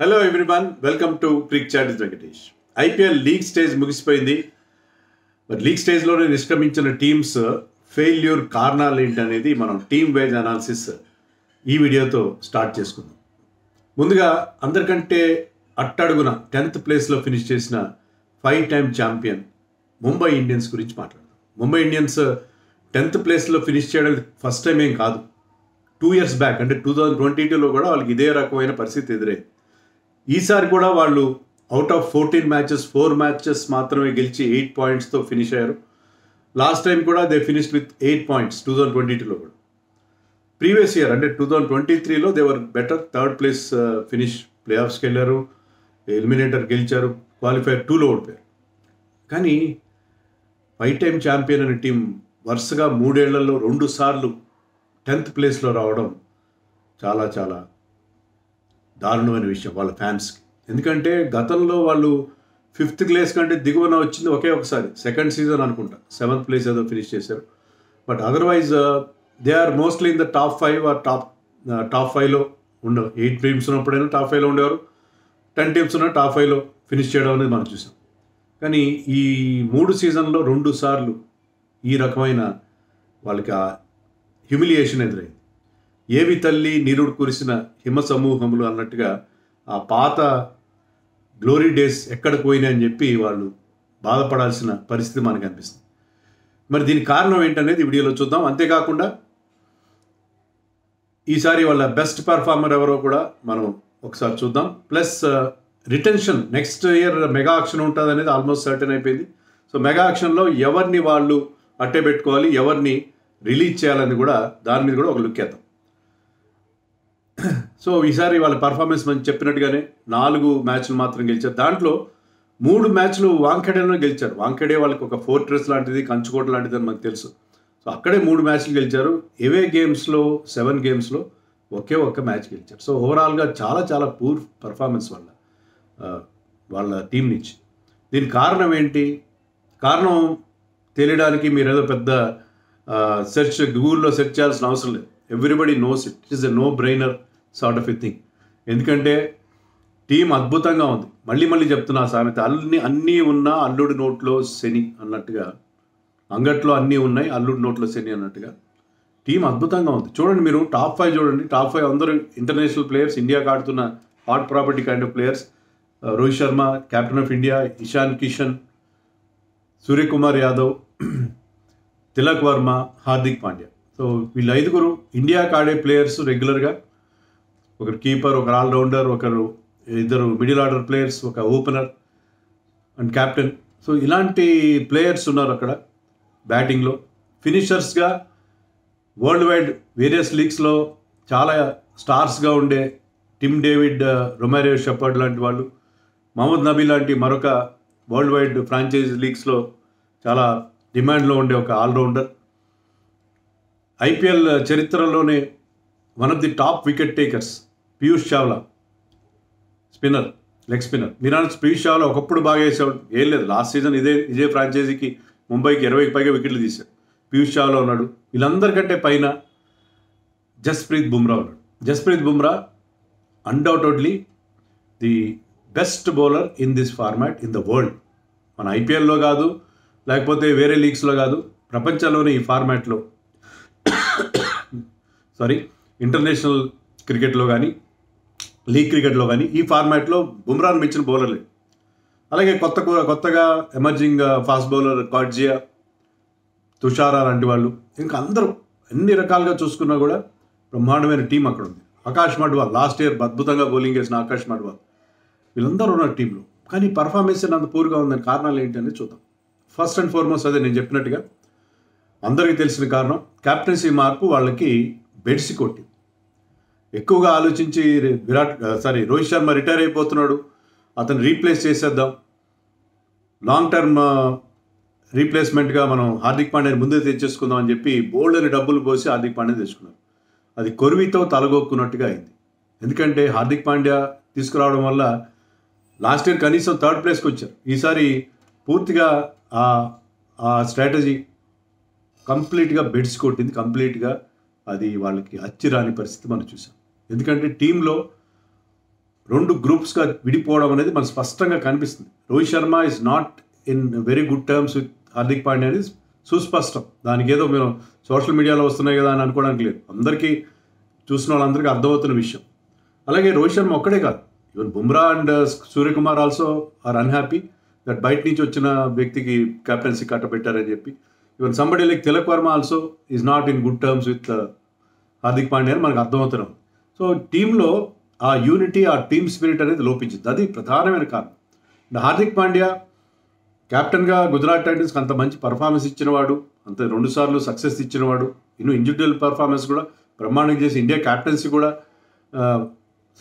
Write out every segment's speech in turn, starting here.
Hello everyone, welcome to crick chat with Venkatesh. IPL league stage ముగిసిపోయింది. మరి league స్టేజ్లోనే నిష్క్రమించిన teams failure కారణాలు ఏంటనేది మనం టీమ్ వైజ్ అనాలిసిస్ ఈ వీడియోతో స్టార్ట్ చేసుకుందాం. ముందుగా అందరికంటే అట్టడుగున 10th ప్లేస్లో ఫినిష్ చేసిన 5 టైమ్ ఛాంపియన్ ముంబై ఇండియన్స్ గురించి మాట్లాడదాం. ముంబై ఇండియన్స్ 10th ప్లేస్లో ఫినిష్ చేయడం ఫస్ట్ టైం ఏం కాదు. 2 years బ్యాక్ అంటే 2022లో కూడా వాళ్ళకి ఇదే రకమైన పరిస్థితి ఎదురైంది. ఈసారి కూడా వాళ్ళు అవుట్ ఆఫ్ 14 మ్యాచెస్ 4 మ్యాచెస్ మాత్రమే గెలిచి 8 pointsతో ఫినిష్ అయ్యారు. లాస్ట్ టైం కూడా దే ఫినిష్డ్ విత్ 8 points 2022లో కూడా. ప్రీవియస్ ఇయర్ అంటే 2023లో they were better, 3rd place finish, ప్లే ఆఫ్స్కి వెళ్ళారు, ఎలిమినేటర్ గెలిచారు, క్వాలిఫైర్ 2లో ఓడిపోయారు. కానీ 5 టైమ్ ఛాంపియన్ అనే టీం వరుసగా 3 ఏళ్లలో 2 సార్లు 10th ప్లేస్లో రావడం చాలా చాలా దారుణమైన విషయం వాళ్ళ ఫ్యాన్స్కి. ఎందుకంటే గతంలో వాళ్ళు 5th ప్లేస్ కంటే దిగువన వచ్చింది ఒకే ఒకసారి, సెకండ్ సీజన్ అనుకుంటా, 7th ప్లేస్ ఏదో ఫినిష్ చేశారు. But otherwise they are mostly in the top 5 or top 5లో ఉండవు. 8 టీమ్స్ ఉన్నప్పుడైనా టాప్ 5లో ఉండేవారు, 10 టీమ్స్ ఉన్న టాప్ 5లో ఫినిష్ చేయడం అనేది మనం చూసాం. కానీ ఈ 3 సీజన్లో 2 సార్లు ఈ రకమైన వాళ్ళకి ఆ హ్యూమిలియేషన్ ఎదురైంది. ఏవి తల్లి నీరుడు కురిసిన హిమ సమూహములు అన్నట్టుగా ఆ పాత గ్లోరీ డేస్ ఎక్కడికి పోయినాయని చెప్పి వాళ్ళు బాధపడాల్సిన పరిస్థితి మనకు అనిపిస్తుంది. మరి దీనికి కారణం ఏంటనేది వీడియోలో చూద్దాం. అంతేకాకుండా ఈసారి వాళ్ళ బెస్ట్ పర్ఫార్మర్ ఎవరో కూడా మనం ఒకసారి చూద్దాం. Plus retention, next year mega auction ఉంటుంది అనేది ఆల్మోస్ట్ సర్టెన్ అయిపోయింది. సో మెగా ఆక్షన్లో ఎవరిని వాళ్ళు అట్టే పెట్టుకోవాలి, ఎవరిని రిలీజ్ చేయాలని కూడా దాని మీద కూడా ఒక లుక్ వేద్దాం. సో ఈసారి వాళ్ళ పర్ఫార్మెన్స్ మనం చెప్పినట్టుగానే 4 మ్యాచ్లు మాత్రం గెలిచారు. దాంట్లో 3 మ్యాచ్లు వాంఖేడేలో గెలిచారు. వాంఖేడే వాళ్ళకి ఒక ఫోర్ట్రెస్ లాంటిది, కంచుకోట లాంటిది అని మనకు తెలుసు. సో అక్కడే 3 మ్యాచ్లు గెలిచారు. అవే గేమ్స్లో 7 గేమ్స్లో ఒకే ఒక్క మ్యాచ్ గెలిచారు. సో ఓవరాల్గా చాలా చాలా పూర్ పర్ఫార్మెన్స్ వాళ్ళ టీం నుంచి. దీనికి కారణం ఏంటి? కారణం తెలియడానికి మీరు ఏదో పెద్ద సెర్చ్ గూగుల్లో సెర్చ్ చేయాల్సిన అవసరం లేదు. Everybody knows it. It is a no brainer sort of a thing. ఎందుకంటే టీం అద్భుతంగా ఉంది. మళ్ళీ చెప్తున్నా సామెత, అన్నీ ఉన్నా అల్లుడి నోట్లో శని అన్నట్టుగా, అంగట్లో అన్నీ ఉన్నాయి అల్లుడి నోట్లో శని అన్నట్టుగా టీం అద్భుతంగా ఉంది. చూడండి, మీరు టాప్ 5 చూడండి. టాప్ 5 అందరూ ఇంటర్నేషనల్ ప్లేయర్స్, ఇండియాకి ఆడుతున్న hot property kind of players. Rohit Sharma captain of India, Ishan Kishan, Suryakumar Yadav, Tilak Varma, Hardik Pandya. So వీళ్ళు 5గురు ఇండియాకి ఆడే ప్లేయర్స్ రెగ్యులర్గా. ఒకరు కీపర్, ఒకరు ఆల్రౌండర్, ఇద్దరు మిడిల్ ఆర్డర్ ప్లేయర్స్, ఒక ఓపెనర్ అండ్ కెప్టెన్. సో ఇలాంటి ప్లేయర్స్ ఉన్నారు అక్కడ బ్యాటింగ్లో. ఫినిషర్స్గా వరల్డ్ వైడ్ వేరియస్ లీగ్స్లో చాలా స్టార్స్గా ఉండే టిమ్ డేవిడ్, రొమారియో షెపర్డ్ లాంటి వాళ్ళు, మహమ్మద్ నబీ లాంటి మరొక వరల్డ్ వైడ్ ఫ్రాంచైజ్ లీగ్స్లో చాలా డిమాండ్లో ఉండే ఒక ఆల్రౌండర్. ఐపీఎల్ చరిత్రలోనే one of the top wicket takers Piyush Chawla, spinner, leg spinner. మీరు పీయూష్ చావ్లా ఒకప్పుడు బాగా వేసేవాడు, ఏం లేదు. లాస్ట్ సీజన్ ఇదే ఫ్రాంచైజీకి ముంబైకి 20కి పైగా వికెట్లు తీశాడు. పీయూష్ చావ్లా ఉన్నాడు. వీళ్ళందరికంటే పైన జస్ప్రీత్ బుమ్రా ఉన్నాడు. Jasprit Bumrah undoubtedly the best bowler in this format in the world. మన ఐపీఎల్లో కాదు, లేకపోతే వేరే లీగ్స్లో కాదు, ప్రపంచంలోనే ఈ ఫార్మాట్లో, ఇంటర్నేషనల్ క్రికెట్లో కానీ లీగ్ క్రికెట్లో కానీ ఈ ఫార్మాట్లో బుమ్రాను మించిన బౌలర్ లేదు. అలాగే కొత్తగా ఎమర్జింగ్ ఫాస్ట్ బౌలర్ కార్జియా, తుషారా లాంటి వాళ్ళు, ఇంకా అందరూ అన్ని రకాలుగా చూసుకున్నా కూడా బ్రహ్మాండమైన టీం అక్కడ ఉంది. ఆకాష్ మడ్వాల్, లాస్ట్ ఇయర్ అద్భుతంగా బౌలింగ్ వేసిన ఆకాష్ మడ్వాల్, వీళ్ళందరూ ఉన్నారు టీంలో. కానీ పర్ఫార్మెన్స్ అంత పూర్గా ఉందని కారణాలు ఏంటనేది చూద్దాం. ఫస్ట్ అండ్ ఫార్మోస్ట్ అదే నేను చెప్పినట్టుగా అందరికీ తెలిసిన కారణం, కెప్టెన్సీ మార్పు వాళ్ళకి బెడ్సి కొట్టింది. ఎక్కువగా ఆలోచించి రోహిత్ శర్మ రిటైర్ అయిపోతున్నాడు, అతను రీప్లేస్ చేసేద్దాం, లాంగ్ టర్మ్ రీప్లేస్మెంట్గా మనం హార్దిక్ పాండ్యాని ముందే తెచ్చేసుకుందాం అని చెప్పి బోల్డ్ అని డబ్బులు పోసి హార్దిక్ పాండ్యా తెచ్చుకున్నారు. అది కొరివితో తలగొక్కున్నట్టుగా అయింది. ఎందుకంటే హార్దిక్ పాండ్యా తీసుకురావడం వల్ల లాస్ట్ ఇయర్ కనీసం 3rd ప్లేస్కి వచ్చారు. ఈసారి పూర్తిగా ఆ స్ట్రాటజీ కంప్లీట్గా బెడ్స్ కొట్టింది. కంప్లీట్గా అది వాళ్ళకి అచ్చిరాని పరిస్థితి మనం చూసాం. ఎందుకంటే టీంలో రెండు గ్రూప్స్గా విడిపోవడం అనేది మనకు స్పష్టంగా కనిపిస్తుంది. Rohit Sharma is not in very good terms with Hardik Pandya అనేది సుస్పష్టం. దానికి ఏదో మీరు సోషల్ మీడియాలో వస్తున్నాయి కదా అని అనుకోవడానికి లేదు, అందరికీ చూసిన వాళ్ళందరికీ అర్థమవుతున్న విషయం. అలాగే రోహిత్ శర్మ ఒక్కడే కాదు, even Bumrah and Suryakumar also are unhappy that బయట నుంచి వచ్చిన వ్యక్తికి కెప్టెన్సీ కట్టబెట్టారని చెప్పి. Even somebody like Tilak Varma also is not in good terms with Hardik Pandya అని మనకు అర్థమవుతున్నాం. సో టీంలో ఆ యూనిటీ, ఆ టీమ్ స్పిరిట్ అనేది లోపించింది. అది ప్రధానమైన కారణం. హార్దిక్ పాండ్యా కెప్టెన్గా గుజరాత్ టైటన్స్కి అంత మంచి పర్ఫార్మెన్స్ ఇచ్చినవాడు, అంత 2 సార్లు సక్సెస్ ఇచ్చినవాడు, ఇండివిజువల్ పర్ఫార్మెన్స్ కూడా బ్రహ్మాండంగా చేసి ఇండియా క్యాప్టెన్సీ కూడా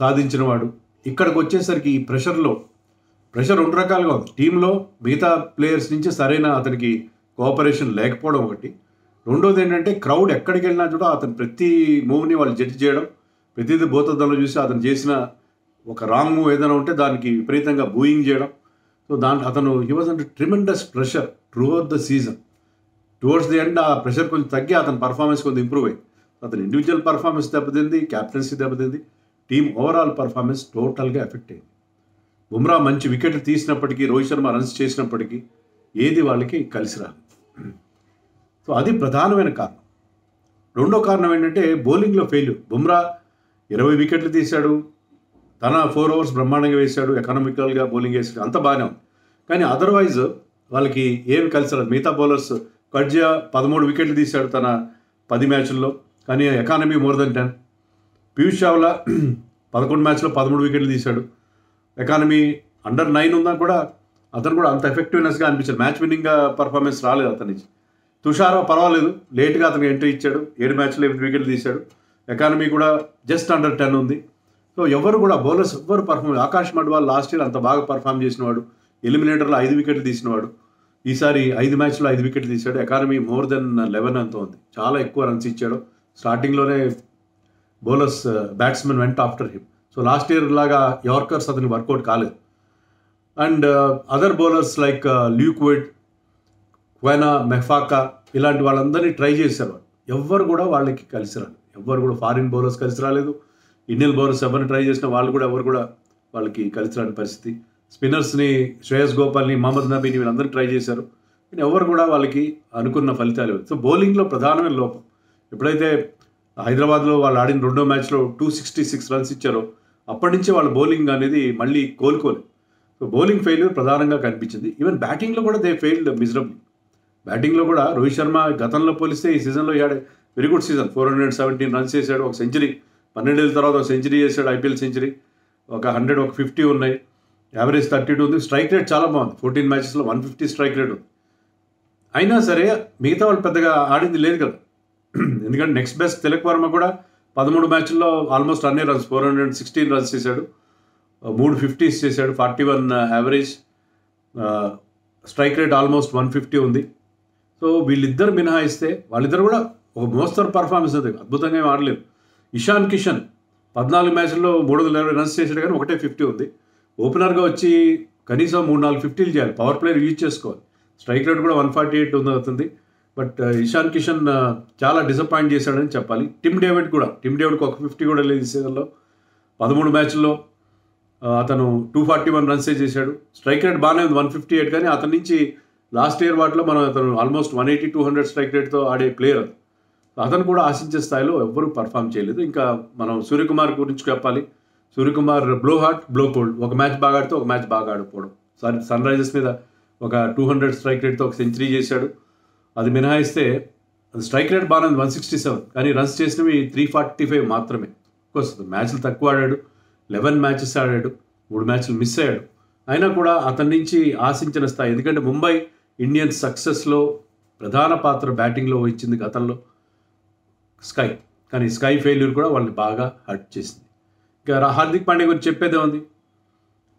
సాధించినవాడు. ఇక్కడికి వచ్చేసరికి ఈ ప్రెషర్ 2 రకాలుగా ఉంది. టీంలో మిగతా ప్లేయర్స్ నుంచి సరైన అతనికి కోఆపరేషన్ లేకపోవడం ఒకటి. రెండోది ఏంటంటే క్రౌడ్ ఎక్కడికి వెళ్ళినా కూడా అతను ప్రతి మూవ్ని వాళ్ళు జడ్జి చేయడం, ప్రతిదీ భూతద్దంలో చూసి అతను చేసిన ఒక రాంగ్ మూవ్ ఏదైనా ఉంటే దానికి విపరీతంగా బూయింగ్ చేయడం. సో అతను he was under tremendous pressure through out the season. Towards the end ఆ ప్రెషర్ కొంచెం తగ్గి అతని పర్ఫార్మెన్స్ కొంచెం ఇంప్రూవ్ అయ్యింది. అతని ఇండివిజువల్ పర్ఫార్మెన్స్ దెబ్బతింది, క్యాప్టెన్సీ దెబ్బతింది, టీమ్ ఓవరాల్ పర్ఫార్మెన్స్ టోటల్గా ఎఫెక్ట్ అయింది. బుమ్రా మంచి వికెట్లు తీసినప్పటికీ, రోహిత్ శర్మ రన్స్ చేసినప్పటికీ ఏది వాళ్ళకి కలిసి రాదు. సో అది ప్రధానమైన కారణం. రెండో కారణం ఏంటంటే బౌలింగ్లో ఫెయిల్యూర్. బుమ్రా 20 వికెట్లు తీశాడు, తన 4 ఓవర్స్ బ్రహ్మాండంగా వేశాడు, ఎకనామికల్గా బౌలింగ్ వేసాడు, అంత బాగానే ఉంది. కానీ అదర్వైజ్ వాళ్ళకి ఏమి కలిసి రాదు. మిగతా బౌలర్స్ కడ్జియా 13 వికెట్లు తీశాడు తన 10 మ్యాచ్ల్లో, కానీ economy more than 10. Piyush Chawla 11 మ్యాచ్లో 13 వికెట్లు తీశాడు, ఎకానమీ అండర్ 9 ఉన్నా కూడా అతను కూడా అంత ఎఫెక్టివ్నెస్గా అనిపించాడు. మ్యాచ్ విన్నింగ్గా పర్ఫార్మెన్స్ రాలేదు అతని నుంచి. తుషారా పర్వాలేదు, లేట్గా అతనికి ఎంట్రీ ఇచ్చాడు, 7 మ్యాచ్లో 8 వికెట్లు తీశాడు, ఎకానమీ కూడా జస్ట్ అండర్ 10 ఉంది. సో ఎవరు కూడా బౌలర్స్ ఎవ్వరు పర్ఫార్మ్. ఆకాష్ మడ్వాల్ లాస్ట్ ఇయర్ అంత బాగా పర్ఫామ్ చేసినవాడు, ఎలిమినేటర్లో 5 వికెట్లు తీసినవాడు, ఈసారి 5 మ్యాచ్లో 5 వికెట్లు తీశాడు, ఎకానమీ మోర్ దెన్ 11 అంత ఉంది, చాలా ఎక్కువ రన్స్ ఇచ్చాడు. స్టార్టింగ్లోనే బౌలర్స్ బ్యాట్స్మెన్ వెంట after him. So last year లాగా యార్కర్స్ అతనికి వర్కౌట్ కాలేదు. అండ్ అదర్ బౌలర్స్ లైక్ ల్యూక్విడ్, క్వైనా, మెఫాకా ఇలాంటి వాళ్ళందరినీ ట్రై చేశారు. ఎవ్వరు కూడా వాళ్ళకి కలిసి రాలేదు. ఎవ్వరు కూడా ఫారిన్ బౌలర్స్ కలిసి రాలేదు. ఇండియన్ బౌలర్స్ ఎవరిని ట్రై చేసినా వాళ్ళు కూడా ఎవరు కూడా వాళ్ళకి కలిసి రాని పరిస్థితి. స్పిన్నర్స్ని శ్రేయస్ గోపాల్ని, మహమ్మద్ నబీని వీళ్ళందరూ ట్రై చేశారు, కానీ ఎవరు కూడా వాళ్ళకి అనుకున్న ఫలితాలు. సో బౌలింగ్లో ప్రధానమైన లోపం. ఎప్పుడైతే హైదరాబాద్లో వాళ్ళు ఆడిన 2వ మ్యాచ్లో 266 రన్స్ ఇచ్చారో అప్పటి నుంచి వాళ్ళ బౌలింగ్ అనేది మళ్ళీ కోలుకోలేదు. సో బౌలింగ్ ఫెయిల్యూర్ ప్రధానంగా కనిపించింది. ఈవెన్ బ్యాటింగ్లో కూడా దే ఫెయిల్డ్ మిజరబ్లీ. బ్యాటింగ్లో కూడా రోహిత్ శర్మ గతంలో పోలిస్తే ఈ సీజన్లో వెరీ గుడ్ సీజన్, 417 రన్స్ చేశాడు, ఒక సెంచరీ, 12 ఏళ్ళ తర్వాత ఒక సెంచరీ చేశాడు, ఐపీఎల్ సెంచరీ, ఒక 100, ఒక 50 ఉన్నాయి, యావరేజ్ 32 ఉంది, స్ట్రైక్ రేట్ చాలా బాగుంది, 14 మ్యాచెస్లో 150 స్ట్రైక్ రేట్ ఉంది. అయినా సరే మిగతా వాళ్ళు పెద్దగా ఆడింది లేదు కదా. ఎందుకంటే నెక్స్ట్ బెస్ట్ తిలక్ వర్మ కూడా 13 మ్యాచ్ల్లో ఆల్మోస్ట్ అన్ని రన్స్, 416 రన్స్ చేశాడు, 3 50s చేశాడు, 41 యావరేజ్, స్ట్రైక్ రేట్ ఆల్మోస్ట్ 150 ఉంది. సో వీళ్ళిద్దరు మినహాయిస్తే వాళ్ళిద్దరు కూడా ఒక మోస్తరు పర్ఫార్మెన్స్ అది, అద్భుతంగా ఏం ఆడలేదు. ఇషాన్ కిషన్ 14 మ్యాచ్ల్లో 320 రన్స్ చేశాడు, కానీ ఒకటే 50 ఉంది. ఓపెనర్గా వచ్చి కనీసం 3-4 50లు చేయాలి, పవర్ ప్లేయర్ యూజ్ చేసుకోవాలి. స్ట్రైక్ రేట్ కూడా 148 అవుతుంది. బట్ ఇషాన్ కిషన్ చాలా డిసప్పాయింట్ చేశాడని చెప్పాలి. టిమ్ డేవిడ్కి ఒక 50 కూడా లేదు ఈ సీజన్లో. 13 మ్యాచ్ల్లో అతను 241 రన్సే చేశాడు, స్ట్రైక్ రేట్ బాగానే ఉంది 158, కానీ అతని నుంచి లాస్ట్ ఇయర్ వాటిలో మనం అతను ఆల్మోస్ట్ 180-200 స్ట్రైక్ రేట్తో ఆడే ప్లేయర్. అతను కూడా ఆశించే స్థాయిలో ఎవ్వరూ పర్ఫామ్ చేయలేదు. ఇంకా మనం సూర్యకుమార్ గురించి చెప్పాలి. Suryakumar blow hot blow cold, ఒక మ్యాచ్ బాగా ఆడితే ఒక మ్యాచ్ బాగా ఆడిపోవడం. సన్ రైజర్స్ మీద ఒక 200 స్ట్రైక్ రేట్తో ఒక సెంచరీ చేశాడు. అది మినహాయిస్తే స్ట్రైక్ రేట్ బాగానే 167, కానీ రన్స్ చేసినవి 345 మాత్రమే. వస్తుంది, మ్యాచ్లు తక్కువ ఆడాడు, 11 మ్యాచెస్ ఆడాడు, 3 మ్యాచ్లు మిస్ అయ్యాడు. అయినా కూడా అతని నుంచి ఆశించిన స్థాయి, ఎందుకంటే ముంబై ఇండియన్స్ సక్సెస్లో ప్రధాన పాత్ర బ్యాటింగ్లో వహించింది గతంలో స్కై, కానీ స్కై ఫెయిల్యూర్ కూడా వాళ్ళని బాగా హర్ట్ చేసింది. ఇంకా హార్దిక్ పాండ్యా గురించి చెప్పేదే ఉంది,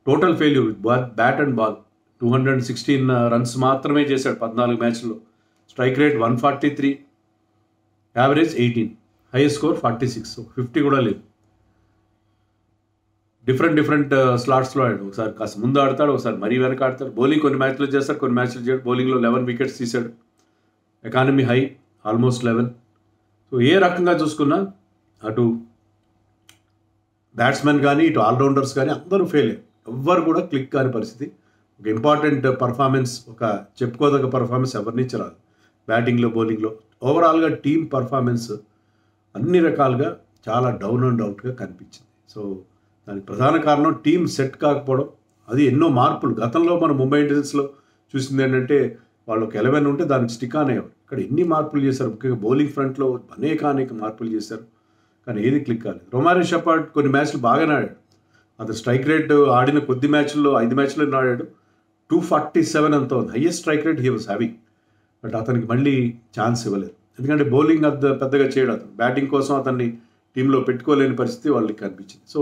total failure, bat and ball. 216 runs మాత్రమే చేశాడు 14 మ్యాచ్ల్లో, strike rate 143, average 18, highest score 46, 50 కూడా లేదు. డిఫరెంట్ స్లాట్స్లో ఆడాడు, ఒకసారి కాస్త ముందు ఆడతాడు, ఒకసారి మరీ వెనక ఆడతాడు. బౌలింగ్ కొన్ని మ్యాచ్లు చేస్తాడు, కొన్ని మ్యాచ్లు చేయడు. బౌలింగ్లో 11 వికెట్స్ తీశాడు, ఎకానమీ హై ఆల్మోస్ట్ 11. సో ఏ రకంగా చూసుకున్నా అటు బ్యాట్స్మెన్ కానీ ఇటు ఆల్రౌండర్స్ కానీ అందరూ ఫెయిల్ అయ్యారు. ఎవ్వరు కూడా క్లిక్ కాని పరిస్థితి. ఒక ఇంపార్టెంట్ పర్ఫార్మెన్స్, ఒక చెప్పుకోదగ్గ పర్ఫార్మెన్స్ ఎవరి నుంచి రాదు. బ్యాటింగ్లో, బౌలింగ్లో ఓవరాల్గా టీమ్ పర్ఫార్మెన్స్ అన్ని రకాలుగా చాలా డౌన్ అండ్ అవుట్గా కనిపించింది. సో దానికి ప్రధాన కారణం టీం సెట్ కాకపోవడం. అది ఎన్నో మార్పులు గతంలో మనం ముంబై ఇండియన్స్లో చూసింది ఏంటంటే వాళ్ళు ఒక 11 ఉంటే దానికి స్టిక్ ఆన్ అయ్యేవారు. ఇక్కడ ఎన్ని మార్పులు చేశారు, ముఖ్యంగా బౌలింగ్ ఫ్రంట్లో అనేక మార్పులు చేశారు, కానీ ఏది క్లిక్ కాలేదు. రొమారియో షెపర్డ్ కొన్ని మ్యాచ్లు బాగానే ఆడాడు. అతను స్ట్రైక్ రేట్ ఆడిన కొద్ది మ్యాచ్ల్లో 5 మ్యాచ్ల్లో ఆడాడు. 247 అంత ఉంది, highest strike rate he was having. But అతనికి మళ్ళీ ఛాన్స్ ఇవ్వలేదు, ఎందుకంటే బౌలింగ్ పెద్దగా చేయడు. అతను బ్యాటింగ్ కోసం అతన్ని టీంలో పెట్టుకోలేని పరిస్థితి వాళ్ళకి కనిపించింది. సో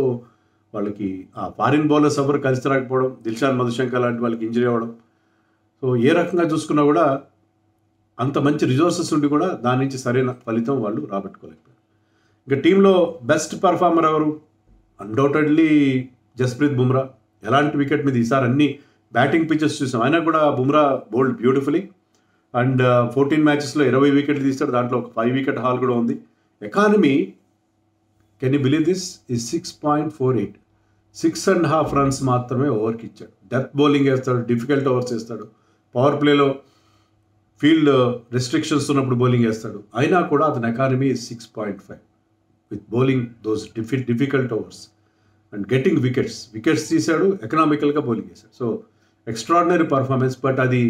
వాళ్ళకి ఆ ఫారిన్ బౌలర్స్ ఎవరు కలిసి రాకపోవడం, దిల్షాన్ మధుశంకర్ లాంటి వాళ్ళకి ఇంజరీ అవ్వడం. సో ఏ రకంగా చూసుకున్నా కూడా అంత మంచి రిసోర్సెస్ ఉండి కూడా దాని నుంచి సరైన ఫలితం వాళ్ళు రాబట్టుకోలేకపోయారు. ఇంకా టీంలో బెస్ట్ పర్ఫార్మర్ ఎవరు? అన్డౌటెడ్లీ జస్ప్రీత్ బుమ్రా. ఎలాంటి వికెట్ మీద ఈసారి అన్ని బ్యాటింగ్ పిచెస్ చూసాం, అయినా కూడా బుమ్రా బౌల్డ్ బ్యూటిఫుల్లీ. అండ్ 14 మ్యాచెస్లో 20 వికెట్లు తీస్తాడు, దాంట్లో ఒక 5 వికెట్ హాల్ కూడా ఉంది. Economy, can you believe this, ఈ 6.48, 6.5 రన్స్ మాత్రమే ఓవర్కి ఇచ్చాడు. డెత్ బౌలింగ్ వేస్తాడు, డిఫికల్ట్ ఓవర్స్ వేస్తాడు, పవర్ ప్లేలో ఫీల్డ్ రెస్ట్రిక్షన్స్ ఉన్నప్పుడు బౌలింగ్ వేస్తాడు. అయినా కూడా అతని economy 6.5 with bowling those difficult overs and getting wickets తీశాడు, ఎకనామికల్గా బౌలింగ్ వేశాడు. So extraordinary performance. బట్ అది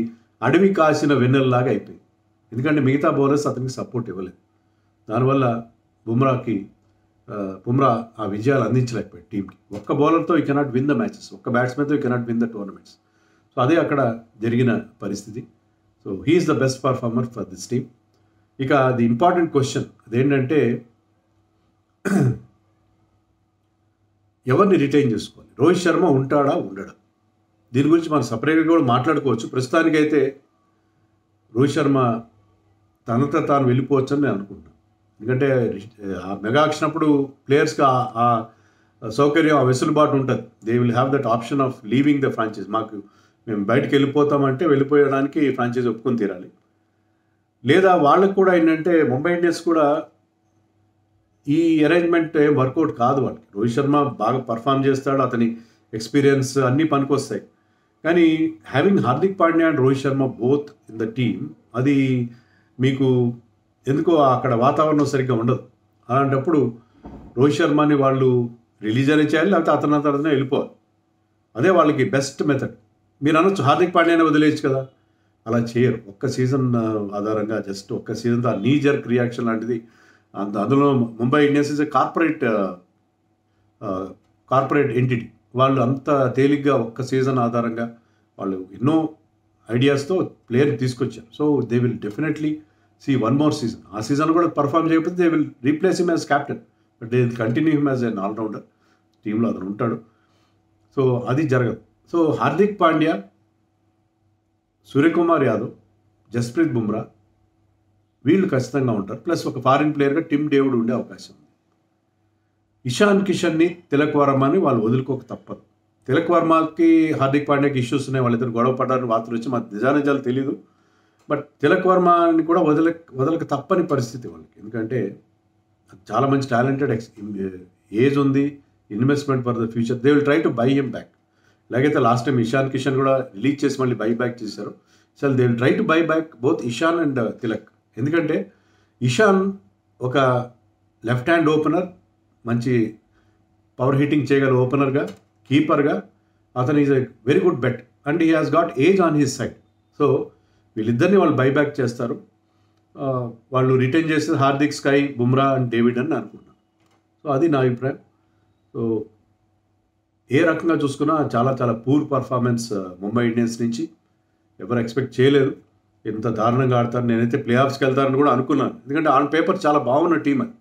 అడవి కాసిన వెన్నెల్లాగా అయిపోయింది, ఎందుకంటే మిగతా బౌలర్స్ అతనికి సపోర్ట్ ఇవ్వలేదు. దానివల్ల బుమ్రా ఆ విజయాలు అందించలేకపోయాడు టీంకి. ఒక్క బౌలర్తో ఈ కెనాట్ విన్ ద మ్యాచెస్, ఒక్క బ్యాట్స్మెన్తో ఈ cannot win the tournaments. So అదే అక్కడ జరిగిన పరిస్థితి. So he's the best performer for this team. ఇక ది ఇంపార్టెంట్ క్వశ్చన్ అదేంటంటే ఎవరిని రిటైన్ చేసుకోవాలి? రోహిత్ శర్మ ఉంటాడా, ఉండడా? దీని గురించి మనం సపరేట్గా కూడా మాట్లాడుకోవచ్చు. ప్రస్తుతానికైతే రోహిత్ శర్మ తనంతా తాను వెళ్ళిపోవచ్చు అని నేను అనుకుంటున్నాను. ఎందుకంటే ఆ మెగా ఆక్షనప్పుడు ప్లేయర్స్కి ఆ సౌకర్యం, ఆ వెసులుబాటు ఉంటుంది. They will have that option of leaving the franchise. మేము బయటకు వెళ్ళిపోతామంటే వెళ్ళిపోయడానికి ఫ్రాంచైజ్ ఒప్పుకొని తీరాలి. లేదా వాళ్ళకు కూడా ఏంటంటే ముంబై ఇండియన్స్ కూడా ఈ అరేంజ్మెంట్ ఏం వర్కౌట్ కాదు వాళ్ళకి. రోహిత్ శర్మ బాగా పర్ఫామ్ చేస్తాడు, అతని ఎక్స్పీరియన్స్ అన్నీ పనికొస్తాయి, కానీ having Hardik Pandya and Rohit Sharma both in the team, అది మీకు ఎందుకో అక్కడ వాతావరణం సరిగ్గా ఉండదు. అలాంటప్పుడు రోహిత్ శర్మని వాళ్ళు రిలీజ్ అనే చేయాలి, లేకపోతే అతనే వెళ్ళిపోవాలి. అదే వాళ్ళకి బెస్ట్ మెథడ్. మీరు అనొచ్చు హార్దిక్ పాండ్యానే వదిలేయచ్చు కదా, అలా చేయరు. ఒక్క సీజన్ ఆధారంగా జస్ట్ ఒక్క సీజన్తో ఆ నీ జర్క్ రియాక్షన్ లాంటిది. అందులో Mumbai Indians is a corporate entity. వాళ్ళు అంత తేలిగ్గా ఒక్క సీజన్ ఆధారంగా వాళ్ళు ఎన్నో ఐడియాస్తో ప్లేయర్ని తీసుకొచ్చారు. So they will definitely see one more season. ఆ సీజన్ కూడా పర్ఫామ్ చేయకపోతే they will replace him as captain, but they will continue him as an allrounder. టీంలో అతను ఉంటాడు. సో అది జరగదు. సో హార్దిక్ పాండ్యా, సూర్యకుమార్ యాదవ్, జస్ప్రీత్ బుమ్రా వీళ్ళు ఖచ్చితంగా ఉంటారు. ప్లస్ ఒక ఫారిన్ ప్లేయర్గా టిమ్ డేవిడ్ ఉండే అవకాశం ఉంది. ఇషాన్ కిషన్ని, తిలక్ వర్మని వాళ్ళు వదులుకోక తప్పదు. తిలక్ వర్మకి హార్దిక్ పాండ్యాకి ఇష్యూస్ ఉన్నాయి, వాళ్ళిద్దరు గొడవ పడ్డారని వార్తలు వచ్చి మాకు నిజానిజాలు తెలీదు. బట్ తిలక్ వర్మని కూడా వదలక తప్పని పరిస్థితి వాళ్ళకి, ఎందుకంటే చాలా మంచి టాలెంటెడ్ ఏజ్ ఉంది, investment for the future. They will try to buy him back. ఎలాగైతే లాస్ట్ టైం ఇషాన్ కిషన్ కూడా రిలీజ్ చేసి మళ్ళీ బై బ్యాక్ చేశారు. So they will try to buy back both Ishan and Tilak. ఎందుకంటే ఇషాన్ ఒక లెఫ్ట్ హ్యాండ్ ఓపెనర్, మంచి పవర్ హిట్టింగ్ చేయగల ఓపెనర్గా, కీపర్గా అతను is a very good bet and he has got age on his side. So వీళ్ళిద్దరిని వాళ్ళు బైబ్యాక్ చేస్తారు. వాళ్ళు రిటైన్ చేస్తే Hardik, sky, Bumrah and David అని అనుకుంటున్నాను. సో అది నా అభిప్రాయం. సో ఏ రకంగా చూసుకున్నా చాలా చాలా పూర్ పర్ఫార్మెన్స్ ముంబై ఇండియన్స్ నుంచి. ఎవరు ఎక్స్పెక్ట్ చేయలేదు ఎంత దారుణంగా ఆడతారు. నేనైతే ప్లే ఆఫ్స్కి వెళ్తారని కూడా అనుకున్నాను, ఎందుకంటే ఆన్ పేపర్ చాలా బాగున్న టీం అది.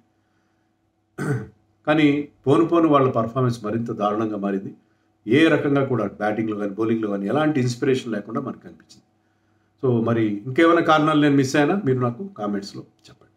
కానీ పోను వాళ్ళ పర్ఫార్మెన్స్ మరింత దారుణంగా మారింది. ఏ రకంగా కూడా బ్యాటింగ్లో కానీ బౌలింగ్లో కానీ ఎలాంటి ఇన్స్పిరేషన్ లేకుండా మనకు కనిపించింది. సో మరి ఇంకేమైనా కారణాలు నేను మిస్ అయినా మీరు నాకు కామెంట్స్లో చెప్పండి.